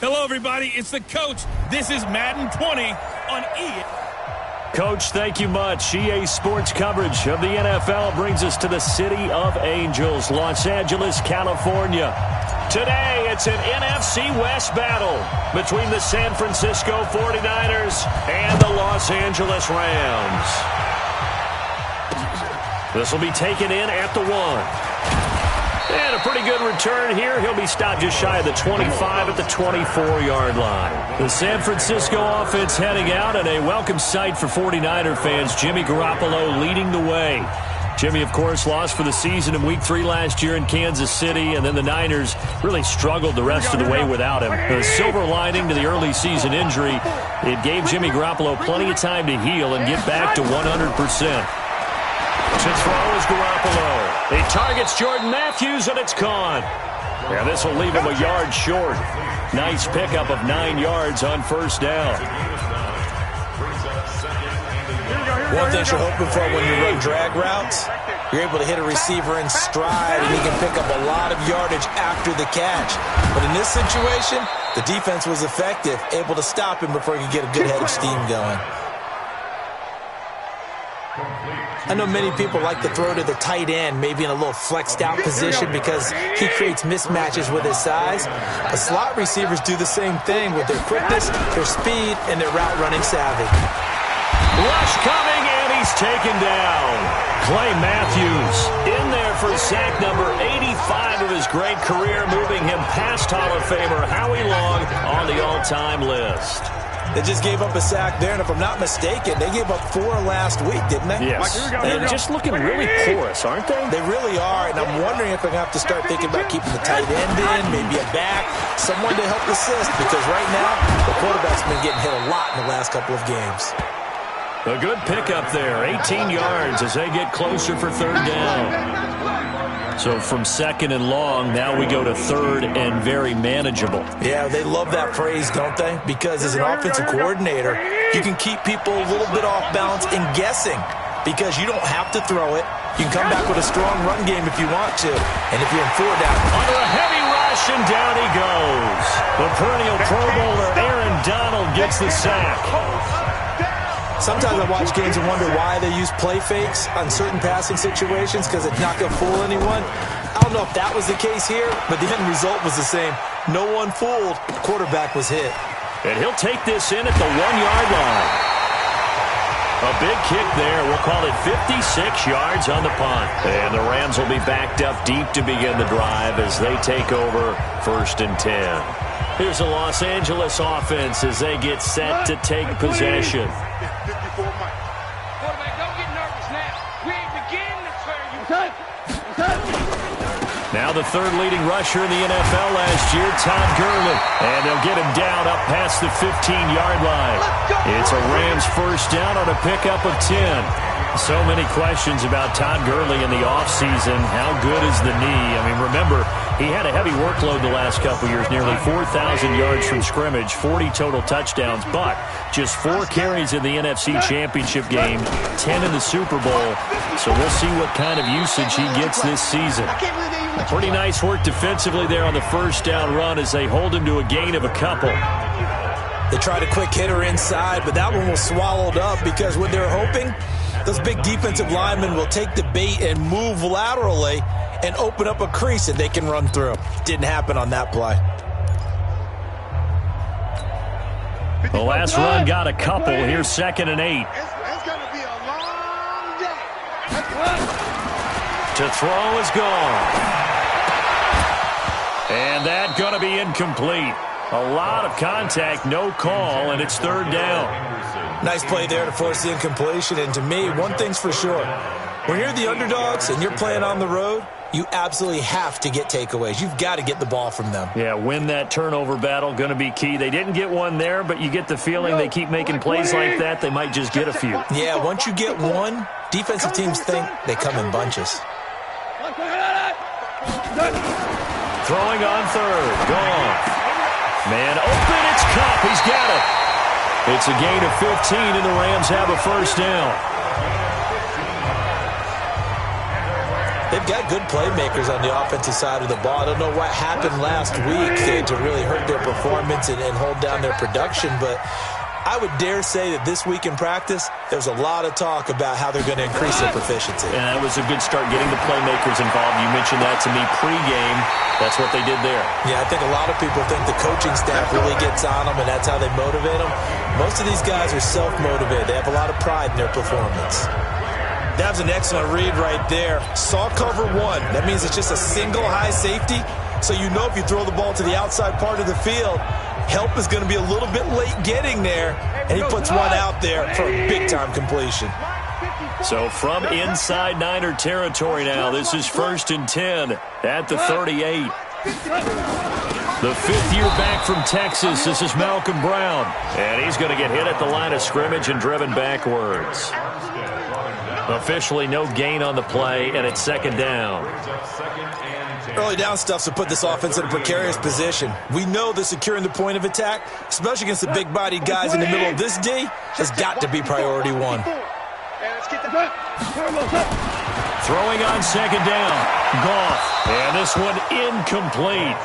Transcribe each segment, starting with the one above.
Hello, everybody. It's the coach. This is Madden 20 on EA. Coach, thank you much. EA Sports coverage of the NFL brings us to the City of Angels, Los Angeles, California. Today, it's an NFC West battle between the San Francisco 49ers and the Los Angeles Rams. This will be taken in at the 1. And a pretty good return here. He'll be stopped just shy of the 25 at the 24-yard line. The San Francisco offense heading out, and a welcome sight for 49er fans. Jimmy Garoppolo leading the way. Jimmy, of course, lost for the season in Week 3 last year in Kansas City, and then the Niners really struggled the rest of the way without him. The silver lining to the early season injury, it gave Jimmy Garoppolo plenty of time to heal and get back to 100%. To throw is Garoppolo. He targets Jordan Matthews, and it's caught. Yeah, this will leave him a yard short. Nice pickup of 9 yards on first down. One thing you're hoping for when you run drag routes, you're able to hit a receiver in stride, and he can pick up a lot of yardage after the catch. But in this situation, the defense was effective, able to stop him before he could get a good head of steam going. I know many people like to throw to the tight end, maybe in a little flexed out position because he creates mismatches with his size. But slot receivers do the same thing with their quickness, their speed, and their route running savvy. Rush coming, and he's taken down. Clay Matthews in there for sack number 85 of his great career, moving him past Hall of Famer Howie Long on the all-time list. They just gave up a sack there, and if I'm not mistaken, they gave up 4 last week, didn't they? Yes. They're just looking really porous, aren't they? They really are, and I'm wondering if I'm going to have to start thinking about keeping the tight end in, maybe a back, someone to help assist, because right now, the quarterback's been getting hit a lot in the last couple of games. A good pickup there, 18 yards as they get closer for third down. So from second and long, now we go to third and very manageable. Yeah, they love that phrase, don't they? Because as an offensive coordinator, you can keep people a little bit off balance and guessing because you don't have to throw it. You can come back with a strong run game if you want to. And if you're in 4 down. Under a heavy rush, and down he goes. The perennial Pro Bowler Aaron Donald gets the sack. Sometimes I watch games and wonder why they use play fakes on certain passing situations because it's not going to fool anyone. I don't know if that was the case here, but the end result was the same. No one fooled. Quarterback was hit. And he'll take this in at the 1-yard line. A big kick there. We'll call it 56 yards on the punt. And the Rams will be backed up deep to begin the drive as they take over first and 10. Here's the Los Angeles offense as they get set to take possession. Quarterback, don't get nervous now. We ain't beginning to tear you. Now the third leading rusher in the NFL last year, Todd Gurley. And they'll get him down up past the 15-yard line. It's a Rams first down on a pickup of 10. So many questions about Todd Gurley in the offseason. How good is the knee? I mean, remember, he had a heavy workload the last couple years, nearly 4,000 yards from scrimmage, 40 total touchdowns, but just 4 carries in the NFC Championship game, 10 in the Super Bowl. So we'll see what kind of usage he gets this season. Pretty nice work defensively there on the first down run as they hold him to a gain of a couple. They tried a quick hitter inside, but that one was swallowed up because what they're hoping, those big defensive linemen will take the bait and move laterally and open up a crease that they can run through. Didn't happen on that play. The last run got a couple. Here's second and 8. It's going to be a long day. To throw is gone. And that going to be incomplete. A lot of contact, no call, and it's third down. Nice play there to force the incompletion. And to me, one thing's for sure. When you're the underdogs and you're playing on the road, you absolutely have to get takeaways. You've got to get the ball from them. Yeah, win that turnover battle, going to be key. They didn't get one there, but you get the feeling they keep making plays like that, they might just get a few. Yeah, once you get one, defensive teams think they come in bunches. Throwing on third. Gone. Man open, it's Cup. He's got it. It's a gain of 15, and the Rams have a first down. They've got good playmakers on the offensive side of the ball. I don't know what happened last week to really hurt their performance and hold down their production, but I would dare say that this week in practice, there was a lot of talk about how they're going to increase their proficiency. And that was a good start, getting the playmakers involved. You mentioned that to me pregame. That's what they did there. Yeah, I think a lot of people think the coaching staff really gets on them, and that's how they motivate them. Most of these guys are self-motivated. They have a lot of pride in their performance. That was an excellent read right there. Saw cover one. That means it's just a single high safety. So you know if you throw the ball to the outside part of the field, help is going to be a little bit late getting there, and he puts one out there for a big-time completion. So from inside Niner territory now, this is 1st and 10 at the 38. The fifth year back from Texas, this is Malcolm Brown. And he's going to get hit at the line of scrimmage and driven backwards. Officially no gain on the play, and it's 2nd down. Early down stuff to put this offense in a precarious position. We know that securing the point of attack, especially against the big-bodied guys in the middle of this D, has got to be priority one. Throwing on 2nd down. Goff. And this one incomplete.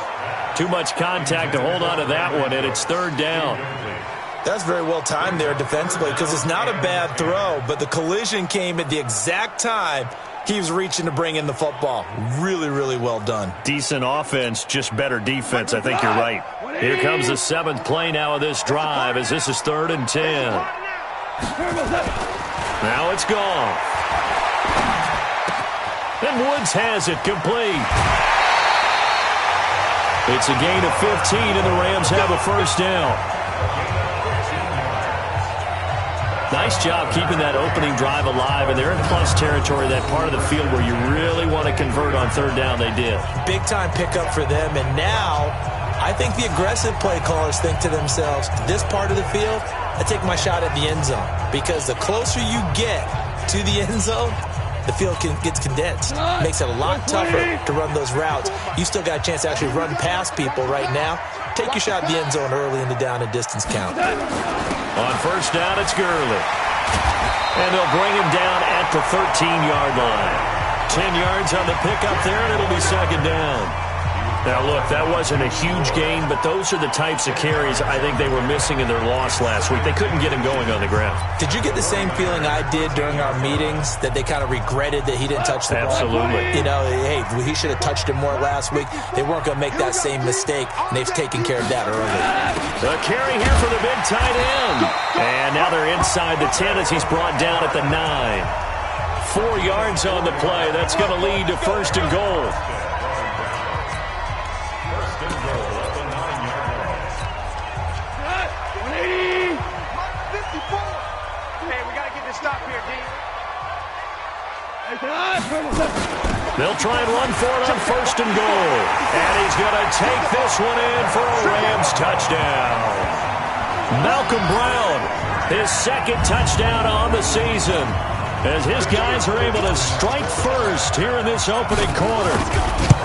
Too much contact to hold on to that one, and it's 3rd down. That's very well timed there defensively because it's not a bad throw, but the collision came at the exact time he was reaching to bring in the football. Really, really well done. Decent offense, just better defense. I think you're right. Here comes the 7th play now of this drive as this is 3rd and 10. Now it's gone. And Woods has it complete. It's a gain of 15, and the Rams have a 1st down. Nice job keeping that opening drive alive, and they're in plus territory, that part of the field where you really want to convert on 3rd down. They did. Big-time pickup for them, and now I think the aggressive play callers think to themselves, this part of the field, I take my shot at the end zone, because the closer you get to the end zone, the field gets condensed. Makes it a lot tougher to run those routes. You still got a chance to actually run past people right now. Take your shot at the end zone early in the down and distance count. On 1st down, it's Gurley. And they'll bring him down at the 13-yard line. 10 yards on the pickup there, and it'll be 2nd down. Now, look, that wasn't a huge gain, but those are the types of carries I think they were missing in their loss last week. They couldn't get him going on the ground. Did you get the same feeling I did during our meetings, that they kind of regretted that he didn't touch the ball? Absolutely. You know, hey, he should have touched him more last week. They weren't going to make that same mistake, and they've taken care of that early. The carry here for the big tight end. And now they're inside the 10 as he's brought down at the 9. 4 yards on the play. That's going to lead to 1st and goal. They'll try and run for it on 1st and goal. And he's going to take this one in for a Rams touchdown. Malcolm Brown, his 2nd touchdown on the season, as his guys are able to strike first here in this opening quarter.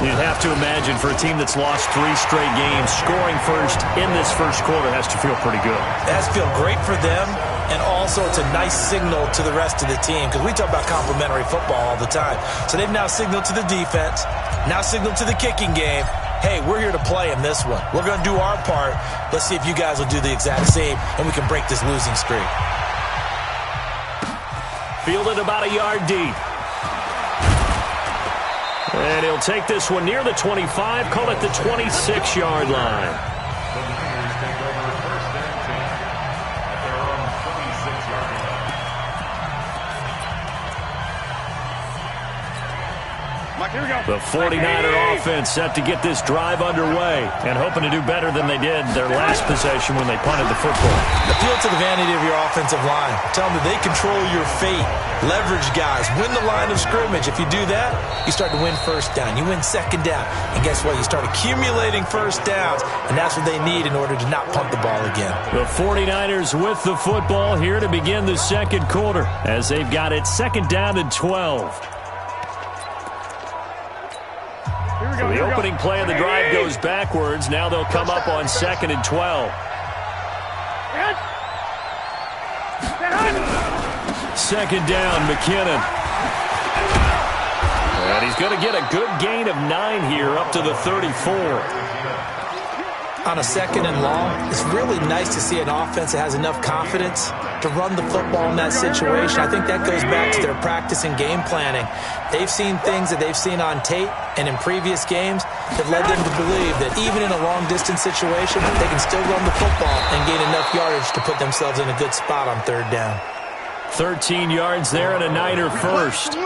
You'd have to imagine for a team that's lost 3 straight games, scoring first in this first quarter has to feel pretty good. It has to feel great for them, and also it's a nice signal to the rest of the team, because we talk about complementary football all the time. So they've now signaled to the defense, now signaled to the kicking game, hey, we're here to play in this one. We're going to do our part. Let's see if you guys will do the exact same, and we can break this losing streak. Fielded about a yard deep. And he'll take this one near the 25, call it the 26-yard line. The 49er offense set to get this drive underway and hoping to do better than they did their last possession when they punted the football. Appeal to the vanity of your offensive line. Tell them that they control your fate. Leverage guys. Win the line of scrimmage. If you do that, you start to win 1st down. You win 2nd down. And guess what? You start accumulating 1st downs, and that's what they need in order to not punt the ball again. The 49ers with the football here to begin the 2nd quarter as they've got it 2nd down and 12. The opening play of the drive goes backwards. Now they'll come up on 2nd and 12. 2nd down, McKinnon. And he's going to get a good gain of 9 here up to the 34. On a 2nd and long, it's really nice to see an offense that has enough confidence to run the football in that situation. I think that goes back to their practice and game planning. They've seen things that they've seen on tape and in previous games that led them to believe that even in a long-distance situation, they can still run the football and gain enough yardage to put themselves in a good spot on 3rd down. 13 yards there and a Niner first.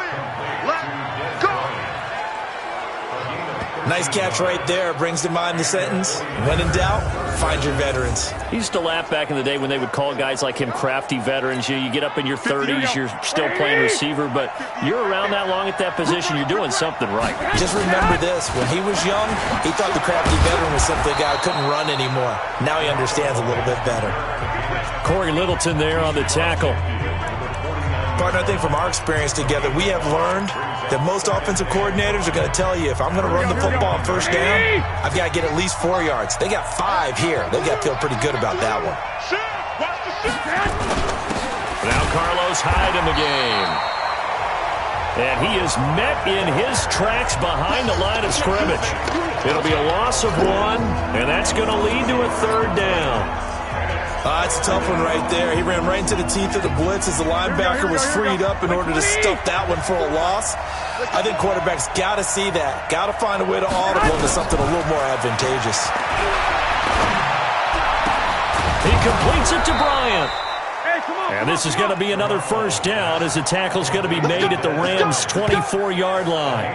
Nice catch right there. Brings to mind the sentence, when in doubt, find your veterans. He used to laugh back in the day when they would call guys like him crafty veterans. You get up in your 30s, you're still playing receiver, but you're around that long at that position, you're doing something right. Just remember this. When he was young, he thought the crafty veteran was simply a guy who couldn't run anymore. Now he understands a little bit better. Corey Littleton there on the tackle. Partner, I think from our experience together, we have learned that most offensive coordinators are going to tell you, if I'm going to run the football on 1st down, I've got to get at least 4 yards. They got 5 here. They've got to feel pretty good about that one. Now Carlos Hyde in the game. And he is met in his tracks behind the line of scrimmage. It'll be a loss of 1, and that's going to lead to a 3rd down. It's a tough one right there. He ran right into the teeth of the blitz as the linebacker was freed up in order to stuff that one for a loss. I think quarterbacks got to see that. Got to find a way to audible into something a little more advantageous. He completes it to Bryant. And this is going to be another 1st down as the tackle's going to be made at the Rams' 24-yard line.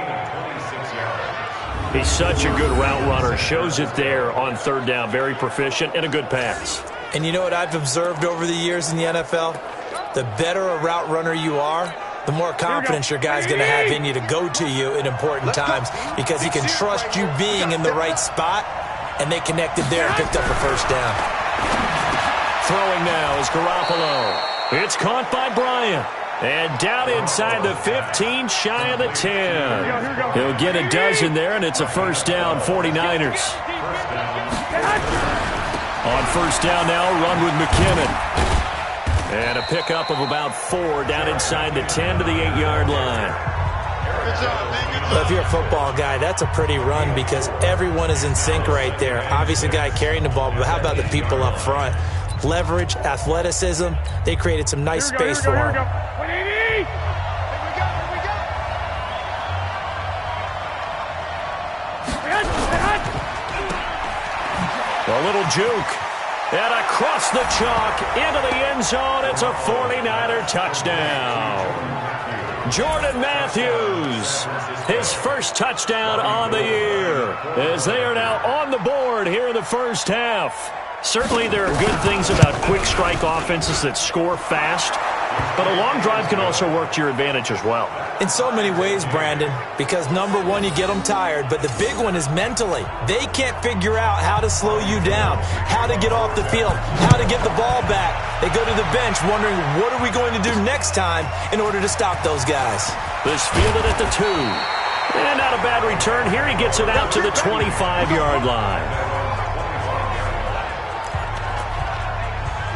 He's such a good route runner. Shows it there on 3rd down. Very proficient and a good pass. And you know what I've observed over the years in the NFL? The better a route runner you are, the more confidence your guy's going to have in you to go to you in important times because he can trust you being in the right spot, and they connected there and picked up a 1st down. Throwing now is Garoppolo. It's caught by Bryant. And down inside the 15, shy of the 10. He'll get a dozen there, and it's a 1st down, 49ers. On 1st down now, run with McKinnon. And a pickup of about 4 down inside the 10 to the 8-yard line. Well, if you're a football guy, that's a pretty run because everyone is in sync right there. Obviously, guy carrying the ball, but how about the people up front? Leverage, athleticism, they created some nice space for him. A little juke. And across the chalk into the end zone. It's a 49er touchdown. Jordan Matthews, his first touchdown on the year, as they are now on the board here in the 1st half. Certainly there are good things about quick strike offenses that score fast, but a long drive can also work to your advantage as well. In so many ways, Brandon, because number one, you get them tired, but the big one is mentally. They can't figure out how to slow you down, how to get off the field, how to get the ball back. They go to the bench wondering, what are we going to do next time in order to stop those guys? This fielded at the 2. And not a bad return here. He gets it out to the 25-yard line.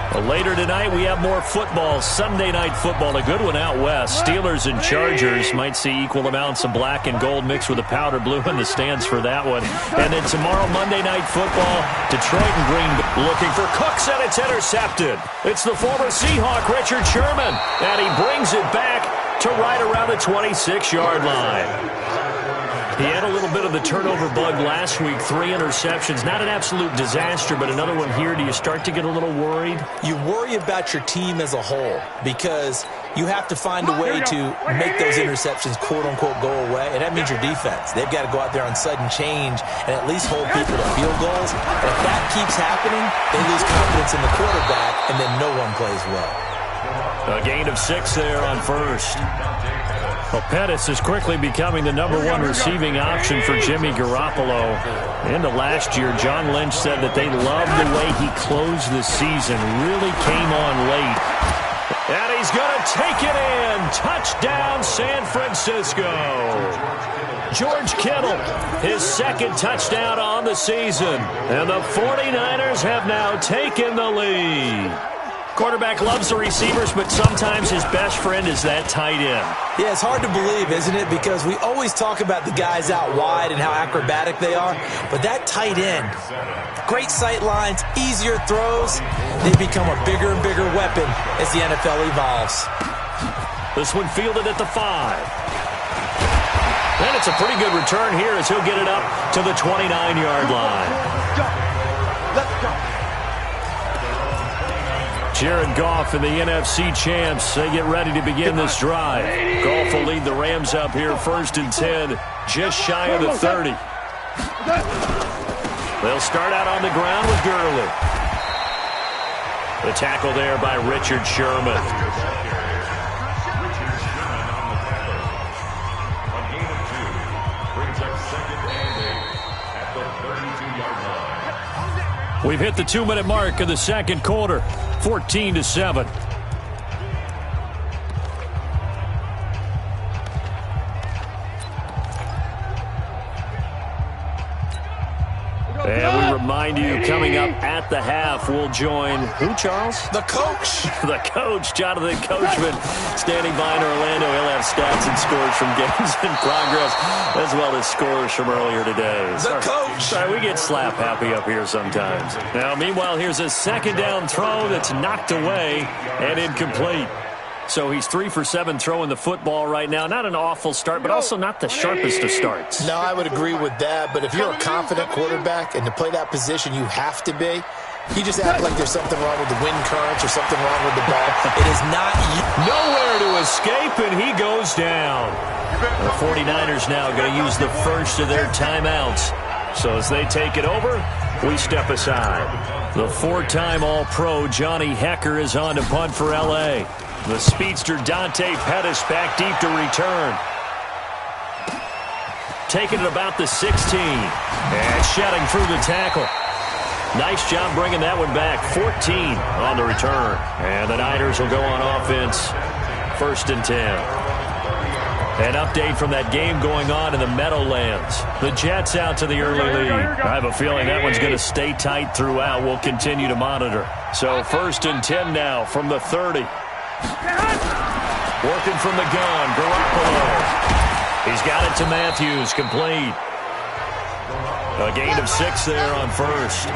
Well, later tonight, we have more football, Sunday night football, a good one out west. Steelers and Chargers might see equal amounts of black and gold mixed with a powder blue in the stands for that one. And then tomorrow, Monday night football, Detroit and Green Bay looking for Cooks, and it's intercepted. It's the former Seahawk, Richard Sherman, and he brings it back to right around the 26-yard line. He had a little bit of the turnover bug last week, 3 interceptions. Not an absolute disaster, but another one here. Do you start to get a little worried? You worry about your team as a whole because you have to find a way to make those interceptions, quote-unquote, go away, and that means your defense. They've got to go out there on sudden change and at least hold people to field goals. And if that keeps happening, they lose confidence in the quarterback, and then no one plays well. A gain of 6 there on 1st. Well, Pettis is quickly becoming the number 1 receiving option for Jimmy Garoppolo. Into last year, John Lynch said that they loved the way he closed the season. Really came on late. And he's going to take it in. Touchdown, San Francisco. George Kittle, his 2nd touchdown on the season. And the 49ers have now taken the lead. Quarterback loves the receivers, but sometimes his best friend is that tight end. Yeah, it's hard to believe, isn't it? Because we always talk about the guys out wide and how acrobatic they are. But that tight end, great sight lines, easier throws, they become a bigger and bigger weapon as the NFL evolves. This one fielded at the 5. And it's a pretty good return here as he'll get it up to the 29-yard line. Let's go. Jared Goff and the NFC champs, they get ready to begin this drive. Goff will lead the Rams up here 1st and 10, just shy of the 30. They'll start out on the ground with Gurley. The tackle there by Richard Sherman. We've hit the 2-minute mark of the second quarter, 14-7. And we remind you, coming up at the half, we'll join who, Charles? The coach. The coach, Jonathan Coachman, standing by in Orlando. He'll have stats and scores from games in progress, as well as scores from earlier today. The coach. Sorry, we get slap happy up here sometimes. Now, meanwhile, here's a second down throw that's knocked away and incomplete. So he's 3 for 7 throwing the football right now. Not an awful start, but also not the sharpest of starts. No, I would agree with that. But if you're a confident quarterback and to play that position, you have to be. You just act like there's something wrong with the wind currents or something wrong with the ball. It is not nowhere to escape, and he goes down. The 49ers now going to use the first of their timeouts. So as they take it over, we step aside. The 4-time All-Pro Johnny Hekker is on to punt for L.A. The speedster Dante Pettis back deep to return. Taking it about the 16. And shedding through the tackle. Nice job bringing that one back. 14 on the return. And the Niners will go on offense. 1st and 10. An update from that game going on in the Meadowlands. The Jets out to the early lead. I have a feeling that one's going to stay tight throughout. We'll continue to monitor. So 1st and 10 now from the 30. Working from the gun, Garoppolo. He's got it to Matthews, complete. A gain of 6 there on 1st.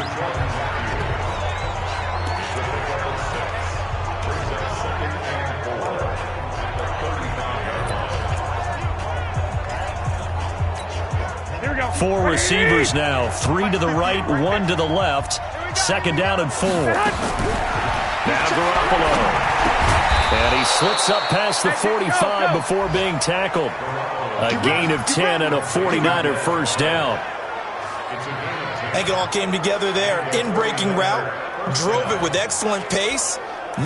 Four receivers now, 3 to the right, 1 to the left. 2nd down and 4. Now Garoppolo. And he slips up past the 45 before being tackled. A gain of 10 and a 49er first down. I think it all came together there. In-breaking route, drove it with excellent pace.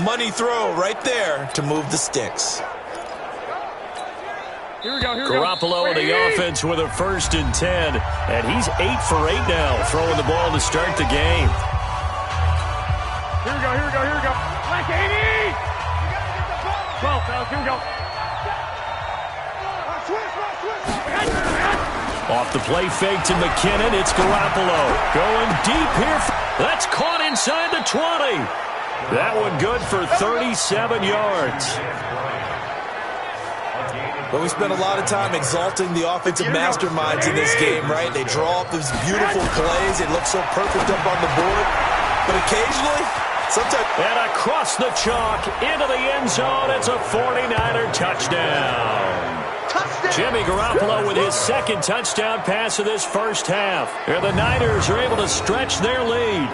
Money throw right there to move the sticks. Garoppolo in the offense with a 1st and 10. And he's 8 for 8 now, throwing the ball to start the game. Here we go. Black 80! 12, fellas, here we go. Off the play fake to McKinnon, it's Garoppolo. Going deep here. That's caught inside the 20. That one good for 37 yards. But we spent a lot of time exalting the offensive masterminds in this game, right? They draw up these beautiful plays. It looks so perfect up on the board. But occasionally, sometimes... And across the chalk, into the end zone, it's a 49er touchdown. Jimmy Garoppolo with his 2nd touchdown pass of this first half. And the Niners are able to stretch their lead.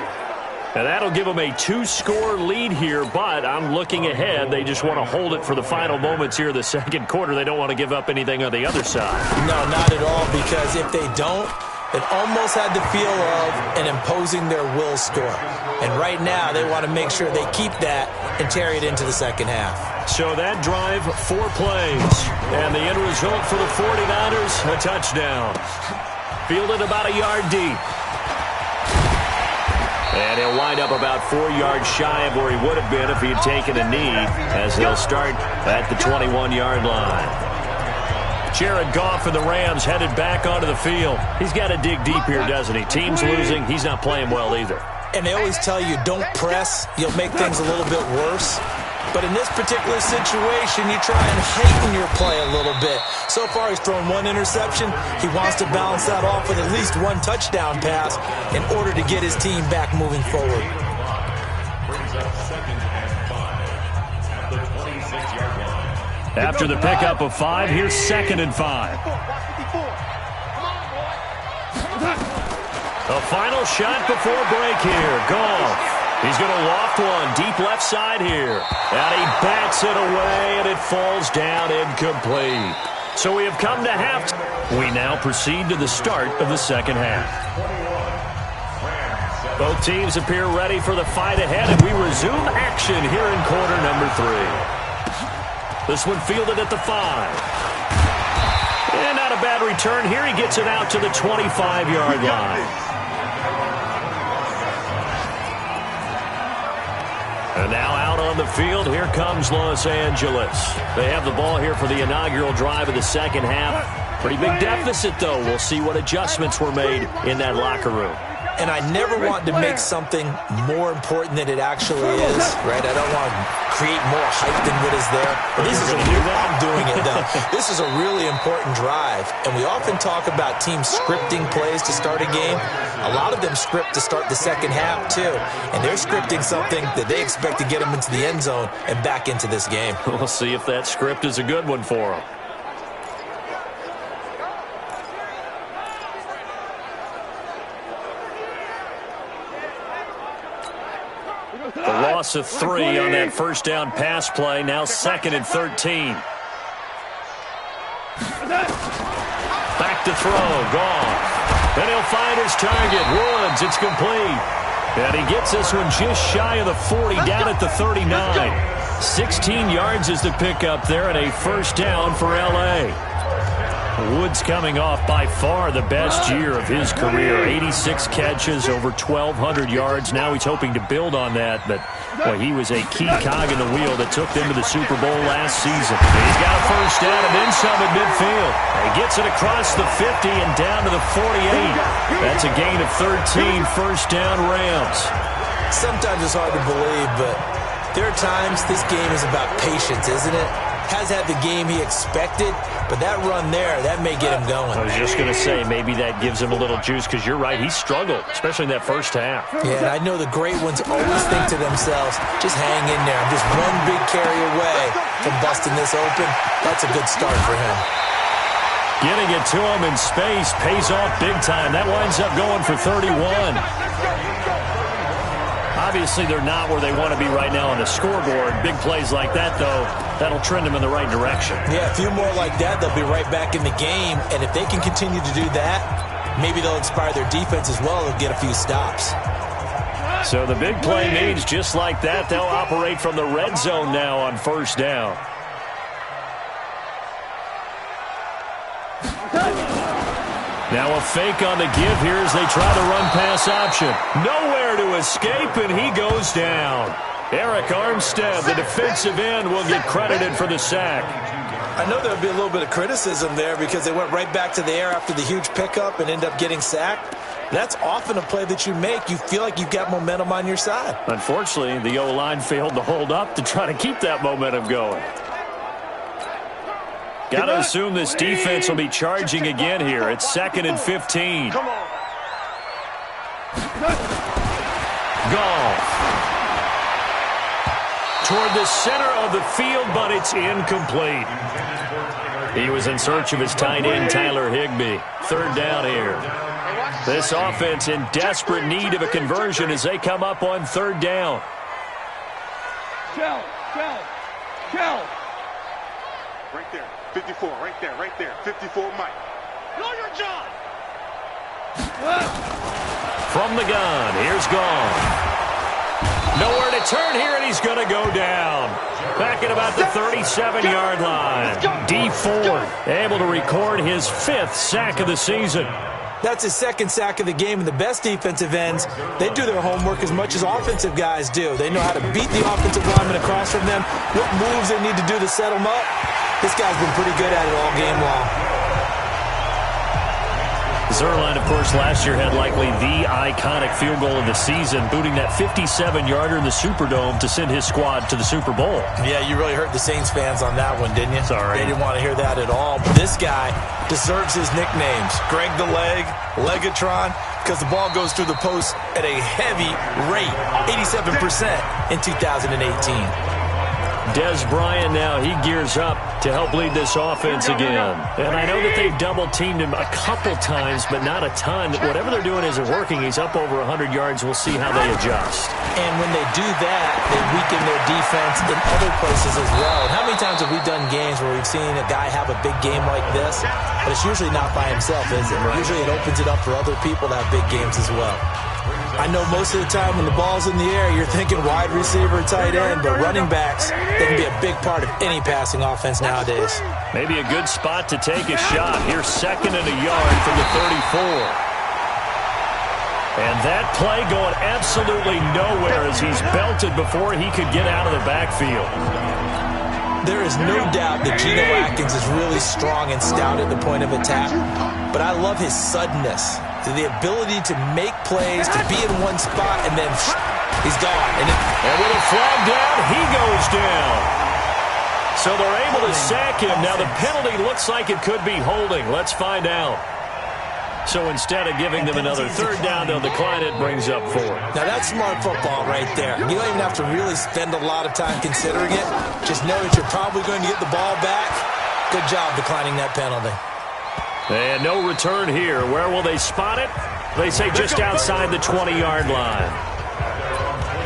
And that'll give them a 2-score lead here, but I'm looking ahead. They just want to hold it for the final moments here of the second quarter. They don't want to give up anything on the other side. No, not at all, because if they don't, it almost had the feel of an imposing their will score. And right now, they want to make sure they keep that and carry it into the second half. So that drive, 4 plays. And the end result for the 49ers, a touchdown. Fielded about a yard deep. And he'll wind up about 4 yards shy of where he would have been if he had taken a knee, as they'll start at the 21-yard line. Jared Goff and the Rams headed back onto the field. He's got to dig deep here, doesn't he? Team's losing. He's not playing well either. And they always tell you, don't press. You'll make things a little bit worse. But in this particular situation, you try and heighten your play a little bit. So far, he's thrown one interception. He wants to balance that off with at least one touchdown pass in order to get his team back moving forward. After the pickup of 5, here's 2nd and 5. The final shot before break here. Goff. He's going to loft one deep left side here. And he bats it away, and it falls down incomplete. So we have come to half. We now proceed to the start of the second half. Both teams appear ready for the fight ahead, and we resume action here in quarter number 3. This one fielded at the 5. And not a bad return here. He gets it out to the 25-yard line. And now out on the field, here comes Los Angeles. They have the ball here for the inaugural drive of the second half. Pretty big deficit, though. We'll see what adjustments were made in that locker room. And I never want to make something more important than it actually is, right? I don't want to create more hype than what is there. But this is I'm doing it, though. This is a really important drive. And we often talk about teams scripting plays to start a game. A lot of them script to start the second half, too. And they're scripting something that they expect to get them into the end zone and back into this game. We'll see if that script is a good one for them. The loss of 3 on that first down pass play. Now 2nd and 13. Back to throw. Goff. And he'll find his target. Woods. It's complete. And he gets this one just shy of the 40, down at the 39. 16 yards is the pickup there, and a first down for L.A. Woods coming off by far the best year of his career. 86 catches, over 1,200 yards. Now he's hoping to build on that, but boy, he was a key cog in the wheel that took them to the Super Bowl last season. He's got a first down and then some at midfield. He gets it across the 50 and down to the 48. That's a gain of 13, first down Rams. Sometimes it's hard to believe, but there are times this game is about patience, isn't it? Has had the game he expected, but that run there, that may get him going. I was just going to say, maybe that gives him a little juice, because you're right, he struggled, especially in that first half. Yeah, and I know the great ones always think to themselves, just hang in there. I'm just one big carry away from busting this open. That's a good start for him. Getting it to him in space pays off big time. That winds up going for 31. Obviously, they're not where they want to be right now on the scoreboard. Big plays like that, though, that'll trend them in the right direction. Yeah, a few more like that, they'll be right back in the game. And if they can continue to do that, maybe they'll inspire their defense as well and get a few stops. So the big play means just like that, they'll operate from the red zone now on first down. Now a fake on the give here as they try to run pass option. Nowhere to escape, and he goes down. Eric Armstead, the defensive end, will get credited for the sack. I know there'll be a little bit of criticism there because they went right back to the air after the huge pickup and end up getting sacked. That's often a play that you make. You feel like you've got momentum on your side. Unfortunately, the O-line failed to hold up to try to keep that momentum going. Got to assume this defense will be charging again here. It's 2nd and 15. Come on. Goff. Toward the center of the field, but it's incomplete. He was in search of his tight end, Tyler Higbee. 3rd down here. This offense in desperate need of a conversion as they come up on 3rd down. Shell. Right there. 54, right there. 54, Mike. Know your job. From the gun, here's Goff. Nowhere to turn here, and he's going to go down. Back at about the 37-yard line. D Ford able to record his 5th sack of the season. That's his 2nd sack of the game, and the best defensive ends, they do their homework as much as offensive guys do. They know how to beat the offensive lineman across from them, what moves they need to do to set them up. This guy's been pretty good at it all game long. Zerline, of course, last year had likely the iconic field goal of the season, booting that 57-yarder in the Superdome to send his squad to the Super Bowl. Yeah, you really hurt the Saints fans on that one, didn't you? Sorry. They didn't want to hear that at all. But this guy deserves his nicknames. Greg the Leg, Legatron, because the ball goes through the post at a heavy rate, 87% in 2018. Dez Bryant now, he gears up to help lead this offense again. And I know that they've double-teamed him a couple times, but not a ton. Whatever they're doing isn't working. He's up over 100 yards. We'll see how they adjust. And when they do that, they weaken their defense in other places as well. And how many times have we done games where we've seen a guy have a big game like this? But it's usually not by himself, is it? Right. Usually it opens it up for other people to have big games as well. I know most of the time when the ball's in the air, you're thinking wide receiver, tight end, but running backs, they can be a big part of any passing offense nowadays. Maybe a good spot to take a shot. Here's 2nd and a yard from the 34. And that play going absolutely nowhere as he's belted before he could get out of the backfield. There is no doubt that Geno Atkins is really strong and stout at the point of attack, but I love his suddenness. The ability to make plays, to be in one spot, and then he's gone. And with a flag down, he goes down. So they're able to sack him. Now the penalty looks like it could be holding. Let's find out. So instead of giving them another 3rd down, they'll decline it, brings up 4. Now that's smart football right there. You don't even have to really spend a lot of time considering it. Just know that you're probably going to get the ball back. Good job declining that penalty. And no return here. Where will they spot it? They say just outside the 20-yard line.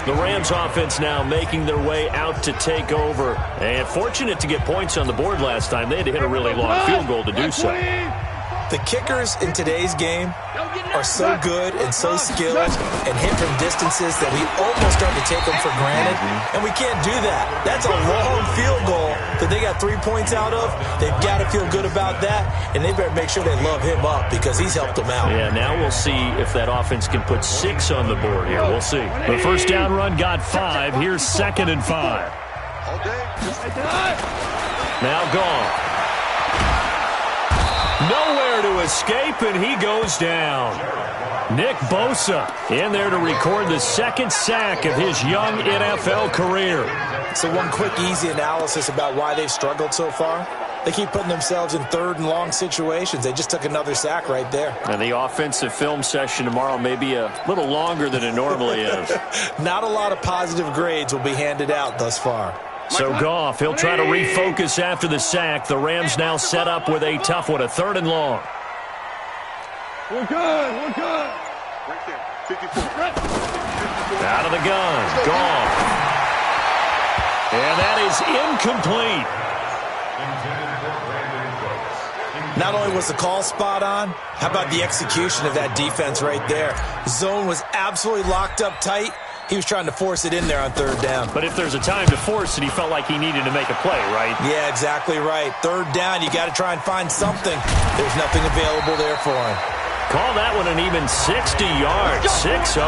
The Rams offense now making their way out to take over. And fortunate to get points on the board last time. They had to hit a really long field goal to do so. The kickers in today's game are so good and so skilled and hit from distances that we almost start to take them for granted, and we can't do that. That's a long field goal that they got 3 points out of. They've got to feel good about that, and they better make sure they love him up because he's helped them out. Yeah, now we'll see if that offense can put 6 on the board here. We'll see. The first down run got 5. Here's 2nd and 5. Now gone. Nowhere to escape, and he goes down. Nick Bosa in there to record the 2nd sack of his young NFL career. So one quick, easy analysis about why they've struggled so far. They keep putting themselves in 3rd and long situations. They just took another sack right there. And the offensive film session tomorrow may be a little longer than it normally is. Not a lot of positive grades will be handed out thus far. So Goff, he'll try to refocus after the sack. The Rams now set up with a tough one, a 3rd and long. We're good. We're good. Right there. 54. Out of the gun. Goff. And that is incomplete. Not only was the call spot on, how about the execution of that defense right there? Zone was absolutely locked up tight. He was trying to force it in there on 3rd down. But if there's a time to force it, he felt like he needed to make a play, right? Yeah, exactly right. 3rd down, you got to try and find something. There's nothing available there for him. Call that one an even 60 yards, 6-0.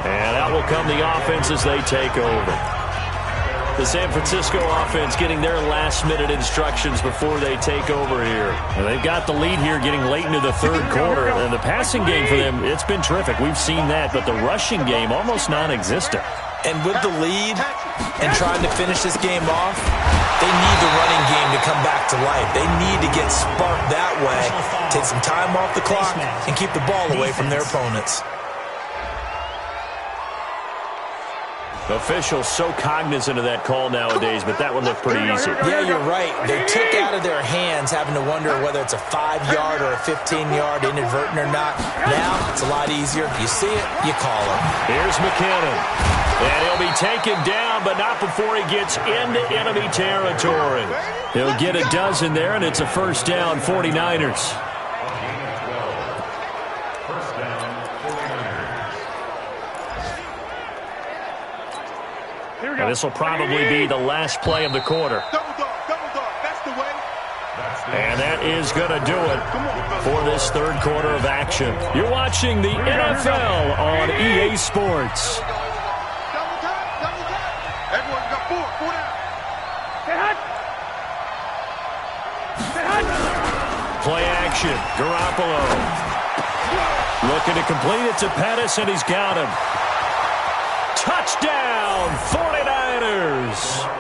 And out will come the offense as they take over. The San Francisco offense getting their last-minute instructions before they take over here. And they've got the lead here getting late into the 3rd quarter. And the passing game for them, it's been terrific. We've seen that. But the rushing game, almost non-existent. And with the lead and trying to finish this game off, they need the running game to come back to life. They need to get sparked that way, take some time off the clock, and keep the ball away from their opponents. Officials so cognizant of that call nowadays, but that one looked pretty easy. Yeah, you're right. They took out of their hands having to wonder whether it's a 5-yard or a 15-yard inadvertent or not. Now, it's a lot easier. You see it, you call it. Here's McKinnon. And he'll be taken down, but not before he gets into enemy territory. He'll get a dozen there, and it's a 1st down, 49ers. And this will probably be the last play of the quarter. That's the way. And that is going to do it for this 3rd quarter of action. You're watching the NFL on EA Sports. Everyone got 4 down. Play action. Garoppolo. Looking to complete it to Pettis, and he's got him. Touchdown, 49ers.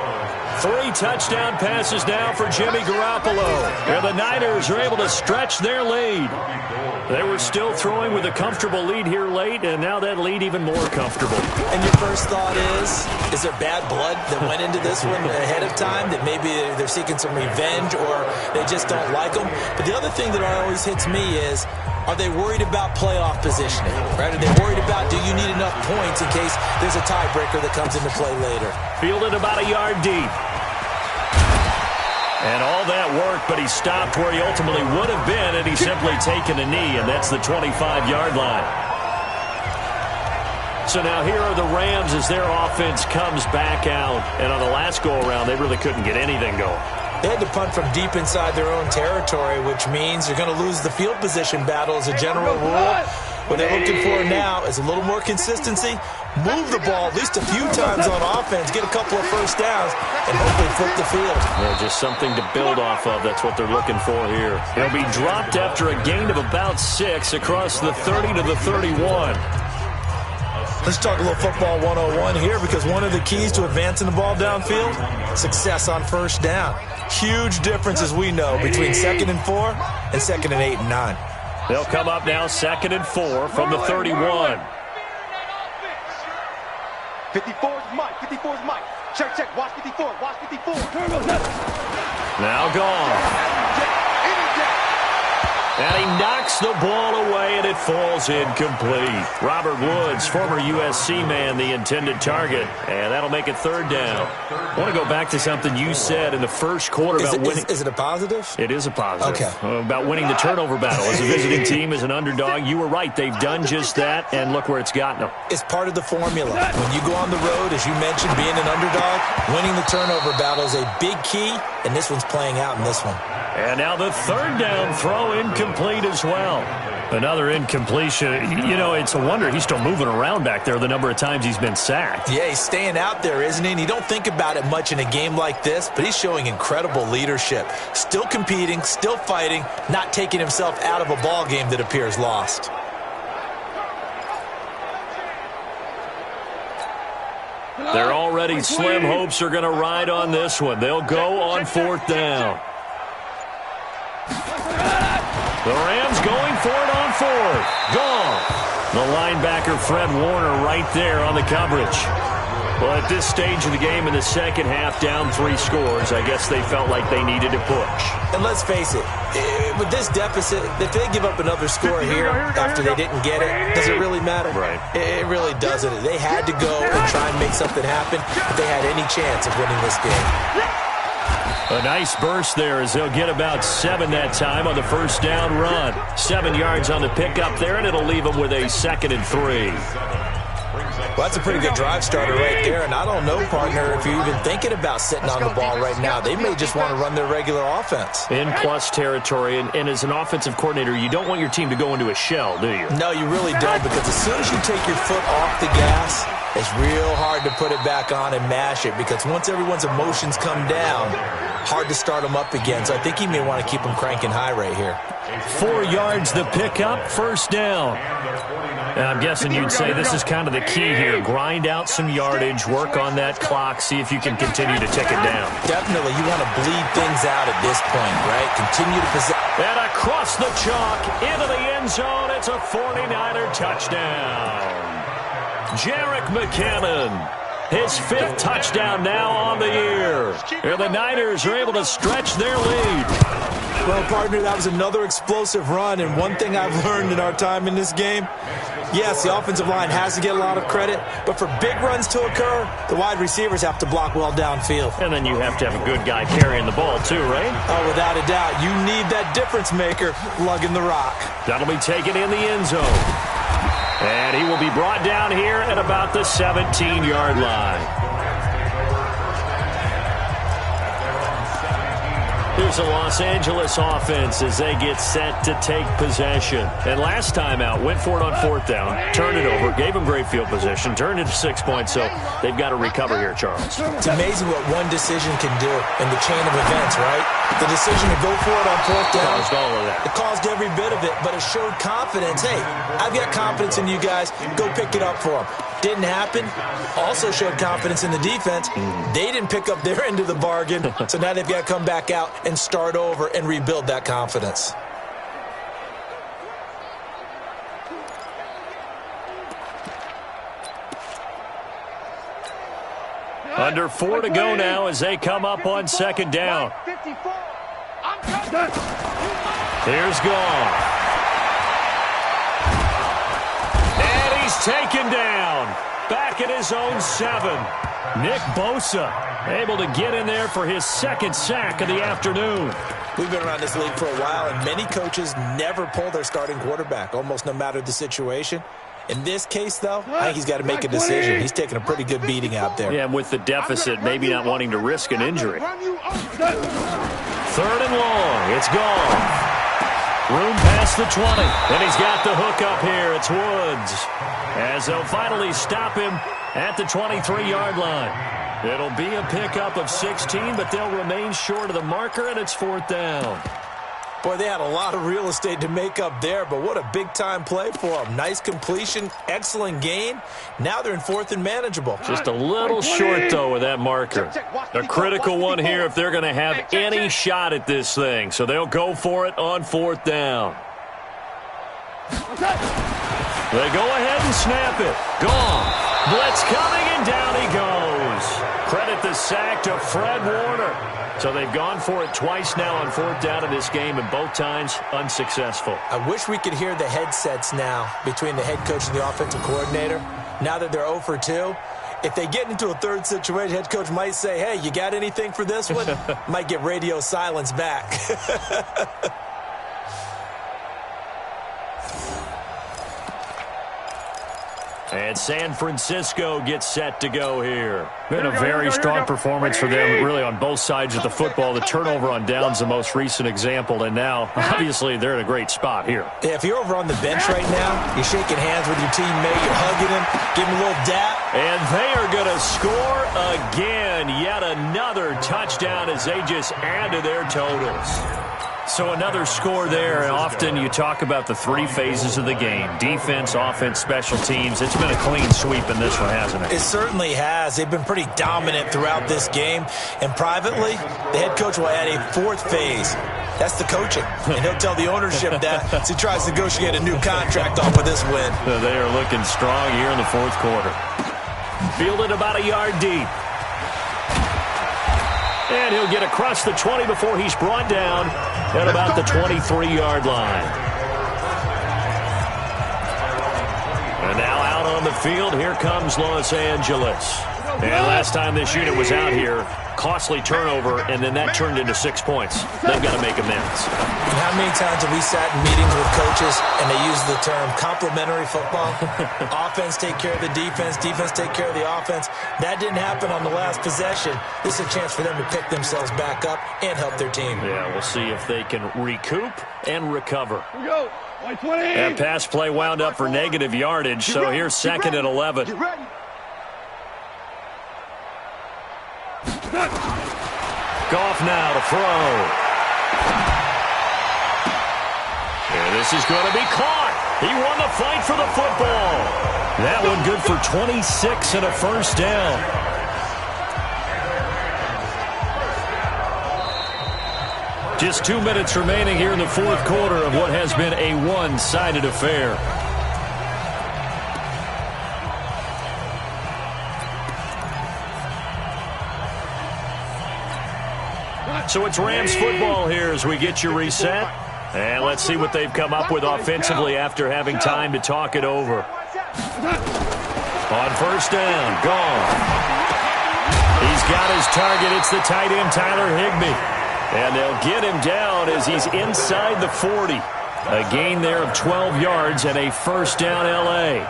3 touchdown passes now for Jimmy Garoppolo. And the Niners are able to stretch their lead. They were still throwing with a comfortable lead here late, and now that lead even more comfortable. And your first thought is there bad blood that went into this one ahead of time, that maybe they're seeking some revenge or they just don't like them? But the other thing that always hits me is, are they worried about playoff positioning? Right? Are they worried about, do you need enough points in case there's a tiebreaker that comes into play later? Fielded about a yard deep. And all that worked, but he stopped where he ultimately would have been, and he's simply taken a knee, and that's the 25-yard line. So now here are the Rams as their offense comes back out. And on the last go-around, they really couldn't get anything going. They had to punt from deep inside their own territory, which means you're going to lose the field position battle as a general rule. What they're looking for now is a little more consistency, move the ball at least a few times on offense, get a couple of first downs, and hopefully flip the field. Yeah, just something to build off of. That's what they're looking for here. He'll be dropped after a gain of about 6 across the 30 to the 31. Let's talk a little football 101 here, because one of the keys to advancing the ball downfield, success on first down. Huge difference, as we know, between 2nd and 4 and 2nd and 8 and 9. They'll come up now 2nd and 4 from the 31. 54's Mike. 54's Mike. Check. Watch 54. Watch 54. Now gone. And he knocks the ball away, and it falls incomplete. Robert Woods, former USC man, the intended target. And that'll make it 3rd down. I want to go back to something you said in the first quarter about winning. Is it a positive? It is a positive. Okay. About winning the turnover battle. As a visiting team, as an underdog, you were right. They've done just that, and look where it's gotten them. It's part of the formula. When you go on the road, as you mentioned, being an underdog, winning the turnover battle is a big key, and this one's playing out in this one. And now the 3rd down throw incomplete as well. Another incompletion. You know, it's a wonder he's still moving around back there the number of times he's been sacked. Yeah, he's staying out there, isn't he? And you don't think about it much in a game like this, but he's showing incredible leadership. Still competing, still fighting, not taking himself out of a ball game that appears lost. They're already slim hopes are going to ride on this one. They'll go on 4th down. The Rams going for it on 4th. Gone. The linebacker, Fred Warner, right there on the coverage. Well, at this stage of the game in the second half, down 3 scores, I guess they felt like they needed to push. And let's face it, with this deficit, if they give up another score here after they didn't get it, does it really matter? Right. It really doesn't. They had to go and try and make something happen if they had any chance of winning this game. A nice burst there as they'll get about 7 that time on the first down run. 7 yards on the pickup there, and it'll leave them with a 2nd and 3. Well, that's a pretty good drive starter right there. And I don't know, partner, if you're even thinking about sitting on the ball right now. They may just want to run their regular offense. In plus territory, and as an offensive coordinator, you don't want your team to go into a shell, do you? No, you really don't, because as soon as you take your foot off the gas, it's real hard to put it back on and mash it, because once everyone's emotions come down, hard to start them up again. So I think he may want to keep them cranking high right here. 4 yards the pickup, 1st down. And I'm guessing you'd say this is kind of the key here. Grind out some yardage, work on that clock, see if you can continue to tick it down. Definitely. You want to bleed things out at this point, right? Continue to possess. And across the chalk, into the end zone, it's a 49er touchdown. Jerick McKinnon, his 5th touchdown now on the year. And the Niners are able to stretch their lead. Well, partner, that was another explosive run, and one thing I've learned in our time in this game, yes, the offensive line has to get a lot of credit, but for big runs to occur, the wide receivers have to block well downfield. And then you have to have a good guy carrying the ball too, right? Oh, without a doubt. You need that difference maker lugging the rock. That'll be taken in the end zone. And he will be brought down here at about the 17-yard line. Here's the Los Angeles offense as they get set to take possession. And last time out, went for it on fourth down, turned it over, gave them great field position, turned it to 6 points, so they've got to recover here, Charles. It's amazing what one decision can do in the chain of events, right? The decision to go for it on fourth down. Caused all of that. It caused every bit of it, but it showed confidence. Hey, I've got confidence in you guys. Go pick it up for them. Didn't happen. Also showed confidence in the defense. They didn't pick up their end of the bargain, so now they've got to come back out and start over and rebuild that confidence. Under 4 to go now as they come up on second down. Here's Goff. And he's taken down. Back at his own 7. Nick Bosa able to get in there for his second sack of the afternoon. We've been around this league for a while, and many coaches never pull their starting quarterback, almost no matter the situation. In this case, though, I think he's got to make a decision. He's taking a pretty good beating out there. Yeah, and with the deficit, maybe not wanting to risk an injury. 3rd and long. It's gone. Room past the 20. And he's got the hook up here. It's Woods. As they'll finally stop him at the 23-yard line. It'll be a pickup of 16, but they'll remain short of the marker, and it's 4th down. Boy, they had a lot of real estate to make up there, but what a big-time play for them. Nice completion, excellent gain. Now they're in 4th and manageable. Just a little short, though, with that marker. A critical one here if they're going to have any shot at this thing. So they'll go for it on 4th down. They go ahead and snap it. Gone. Blitz coming, and down he goes. Credit the sack to Fred Warner. So they've gone for it twice now on 4th down in this game, and both times unsuccessful. I wish we could hear the headsets now between the head coach and the offensive coordinator. Now that they're 0 for 2, if they get into a third situation, head coach might say, hey, you got anything for this one? Might get radio silence back. And San Francisco gets set to go here. Been a very strong performance for them, really, on both sides of the football. The turnover on downs, the most recent example, and now, obviously, they're in a great spot here. Yeah, if you're over on the bench right now, you're shaking hands with your teammate, you're hugging him, giving him a little dap. And they are going to score again. Yet another touchdown as they just add to their totals. So another score there, and often you talk about the 3 phases of the game. Defense, offense, special teams. It's been a clean sweep in this one, hasn't it? It certainly has. They've been pretty dominant throughout this game. And privately, the head coach will add a 4th phase. That's the coaching. And he'll tell the ownership that as he tries to negotiate a new contract off of this win. They are looking strong here in the 4th quarter. Fielded about a yard deep. And he'll get across the 20 before he's brought down at about the 23-yard line. And now out on the field, here comes Los Angeles. And last time this unit was out here, costly turnover, and then that turned into 6 points. They've got to make amends. And how many times have we sat in meetings with coaches and they use the term complementary football? Offense take care of the defense, defense take care of the offense. That didn't happen on the last possession. This is a chance for them to pick themselves back up and help their team. Yeah, we'll see if they can recoup and recover. Here we go. That pass play wound up for negative yardage, so here's 2nd and 11. Goff now to throw. And this is going to be caught. He won the fight for the football. That one good for 26 and a 1st down. Just 2 minutes remaining here in the 4th quarter of what has been a one-sided affair. So it's Rams football here as we get you reset. And let's see what they've come up with offensively after having time to talk it over. On 1st down, gone. He's got his target. It's the tight end, Tyler Higbee. And they'll get him down as he's inside the 40. A gain there of 12 yards and a 1st down, L.A.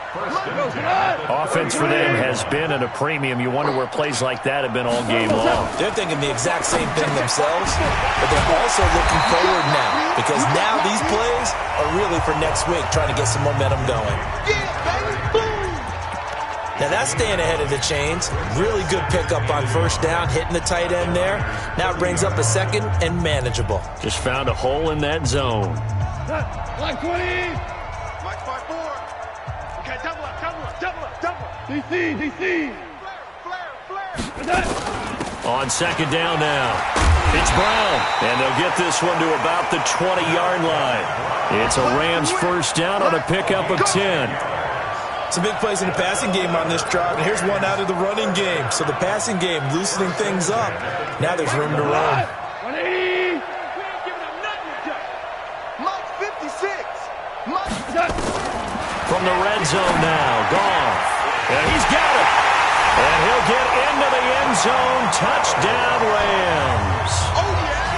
Offense for them has been at a premium. You wonder where plays like that have been all game long. They're thinking the exact same thing themselves, but they're also looking forward now, because now these plays are really for next week, trying to get some momentum going. Now that's staying ahead of the chains. Really good pickup on first down, hitting the tight end there. Now it brings up a second and manageable. Just found a hole in that zone. Black 20. Black 5-4. Okay, double up. DC. Flare. On second down now. It's Brown, and they'll get this one to about the 20-yard line. It's a Rams first down on a pickup of 10. Some big plays in the passing game on this drive, and here's one out of the running game. So the passing game loosening things up. Now there's room to roam. 180. We ain't giving up nothing. Mike 56. From the red zone now, Goff. And he's got it. And he'll get into the end zone. Touchdown, Rams.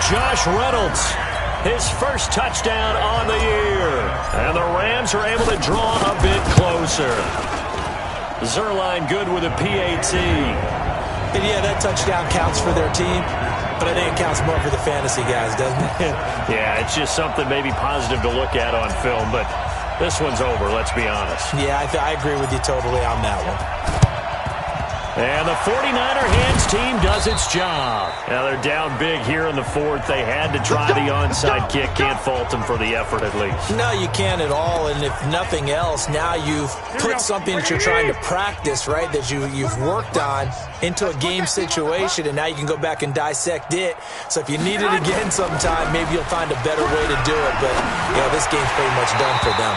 Josh Reynolds, his first touchdown on the year. And the Rams are able to draw a bit closer. Zerline good with a PAT. And yeah, that touchdown counts for their team, but I think it counts more for the fantasy guys, doesn't it? Yeah, it's just something maybe positive to look at on film, but this one's over, let's be honest. Yeah, I agree with you totally on that one. And the 49er hands team does its job. Now they're down big here in the fourth. They had to try the onside kick. Can't fault them for the effort at least. No, you can't at all. And if nothing else, now you've put something that you're trying to practice, right, that you've worked on into a game situation, and now you can go back and dissect it. So if you need it again sometime, maybe you'll find a better way to do it. But, yeah, this game's pretty much done for them.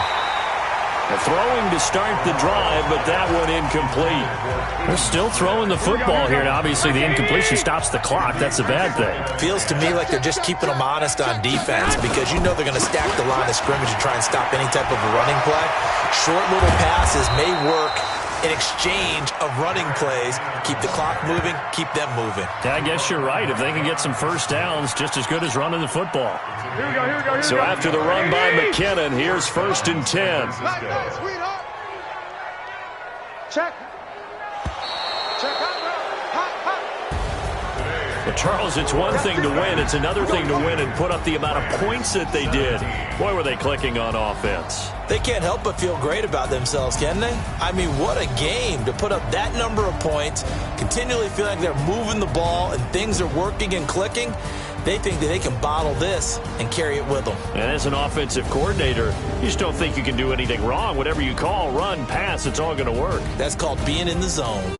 Throwing to start the drive, but that one incomplete. They're still throwing the football here, and obviously the incompletion stops the clock. That's a bad thing. Feels to me like they're just keeping them honest on defense, because you know they're going to stack the line of scrimmage and try and stop any type of a running play. Short little passes may work in exchange of running plays. Keep the clock moving, keep them moving. I guess you're right. If they can get some first downs, just as good as running the football. Here we go. So after the run by McKinnon, here's 1st and 10. Nice, sweetheart. Check. But Charles, it's one thing to win. It's another thing to win and put up the amount of points that they did. Boy, were they clicking on offense. They can't help but feel great about themselves, can they? I mean, what a game to put up that number of points, continually feeling like they're moving the ball and things are working and clicking. They think that they can bottle this and carry it with them. And as an offensive coordinator, you just don't think you can do anything wrong. Whatever you call, run, pass, it's all going to work. That's called being in the zone.